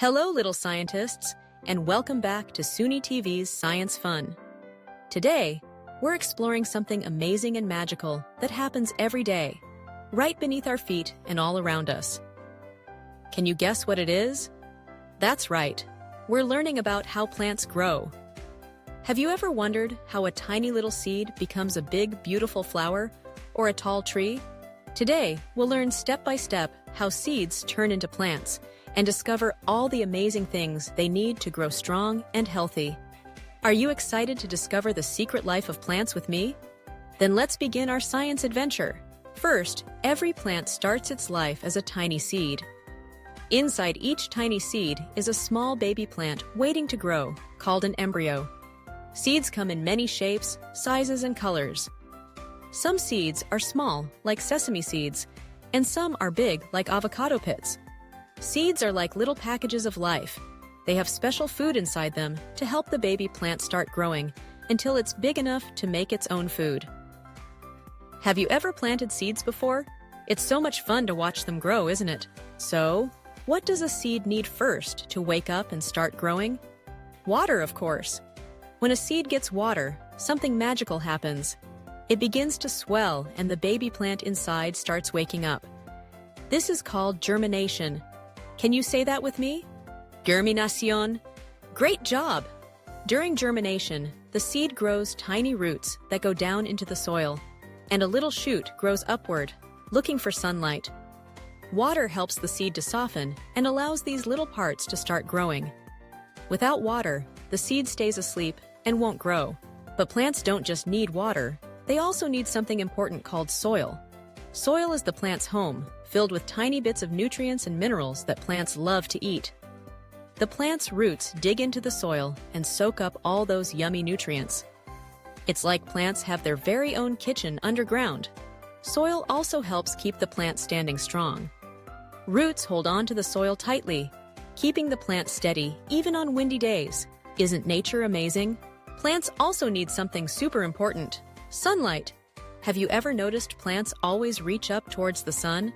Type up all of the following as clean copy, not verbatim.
Hello, little scientists, and welcome back to Suni TV's Science Fun. Today, we're exploring something amazing and magical that happens every day, right beneath our feet and all around us. Can you guess what it is? That's right, we're learning about how plants grow. Have you ever wondered how a tiny little seed becomes a big, beautiful flower or a tall tree? Today, we'll learn step by step how seeds turn into plants and discover all the amazing things they need to grow strong and healthy. Are you excited to discover the secret life of plants with me? Then let's begin our science adventure. First, every plant starts its life as a tiny seed. Inside each tiny seed is a small baby plant waiting to grow, called an embryo. Seeds come in many shapes, sizes, and colors. Some seeds are small, like sesame seeds, and some are big, like avocado pits. Seeds are like little packages of life. They have special food inside them to help the baby plant start growing until it's big enough to make its own food. Have you ever planted seeds before? It's so much fun to watch them grow, isn't it? So, what does a seed need first to wake up and start growing? Water, of course. When a seed gets water, something magical happens. It begins to swell and the baby plant inside starts waking up. This is called germination. Can you say that with me? Germinación. Great job! During germination, the seed grows tiny roots that go down into the soil, and a little shoot grows upward, looking for sunlight. Water helps the seed to soften and allows these little parts to start growing. Without water, the seed stays asleep and won't grow. But plants don't just need water, they also need something important called soil. Soil is the plant's home, filled with tiny bits of nutrients and minerals that plants love to eat. The plant's roots dig into the soil and soak up all those yummy nutrients. It's like plants have their very own kitchen underground. Soil also helps keep the plant standing strong. Roots hold on to the soil tightly, keeping the plant steady even on windy days. Isn't nature amazing? Plants also need something super important: sunlight. Have you ever noticed plants always reach up towards the sun?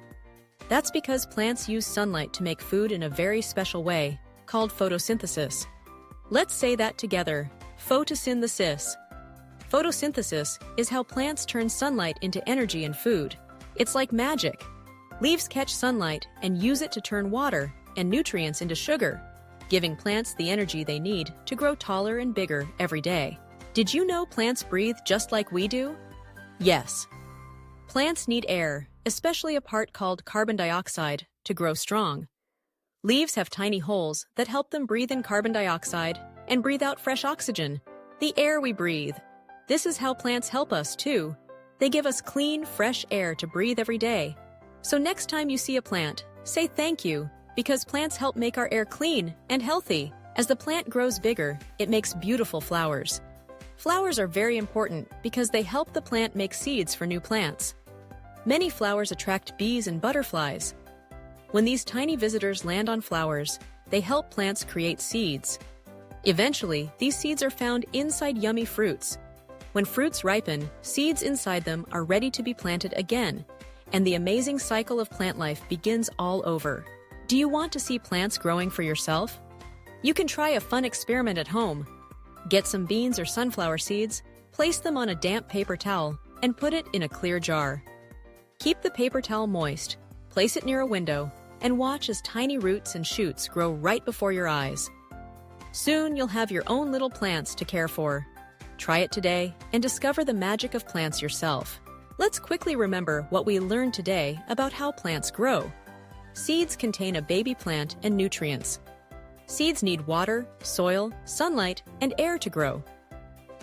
That's because plants use sunlight to make food in a very special way, called photosynthesis. Let's say that together: photosynthesis. Photosynthesis is how plants turn sunlight into energy and food. It's like magic. Leaves catch sunlight and use it to turn water and nutrients into sugar, giving plants the energy they need to grow taller and bigger every day. Did you know plants breathe just like we do? Yes. Plants need air, especially a part called carbon dioxide, to grow strong. Leaves have tiny holes that help them breathe in carbon dioxide and breathe out fresh oxygen, the air we breathe. This is how plants help us, too. They give us clean, fresh air to breathe every day. So next time you see a plant, say thank you, because plants help make our air clean and healthy. As the plant grows bigger, it makes beautiful flowers. Flowers are very important because they help the plant make seeds for new plants. Many flowers attract bees and butterflies. When these tiny visitors land on flowers, they help plants create seeds. Eventually, these seeds are found inside yummy fruits. When fruits ripen, seeds inside them are ready to be planted again, and the amazing cycle of plant life begins all over. Do you want to see plants growing for yourself? You can try a fun experiment at home. Get some beans or sunflower seeds, place them on a damp paper towel, and put it in a clear jar. Keep the paper towel moist, place it near a window, and watch as tiny roots and shoots grow right before your eyes. Soon you'll have your own little plants to care for. Try it today and discover the magic of plants yourself. Let's quickly remember what we learned today about how plants grow. Seeds contain a baby plant and nutrients. Seeds need water, soil, sunlight, and air to grow.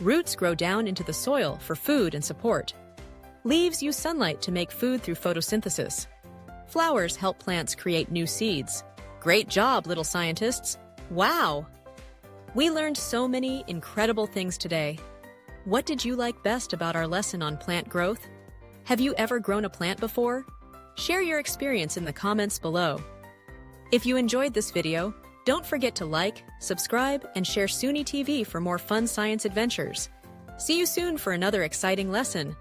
Roots grow down into the soil for food and support. Leaves use sunlight to make food through photosynthesis. Flowers help plants create new seeds. Great job, little scientists! Wow! We learned so many incredible things today. What did you like best about our lesson on plant growth? Have you ever grown a plant before? Share your experience in the comments below. If you enjoyed this video, don't forget to like, subscribe, and share Suni TV for more fun science adventures. See you soon for another exciting lesson.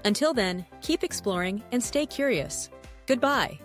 Until then, keep exploring and stay curious. Goodbye.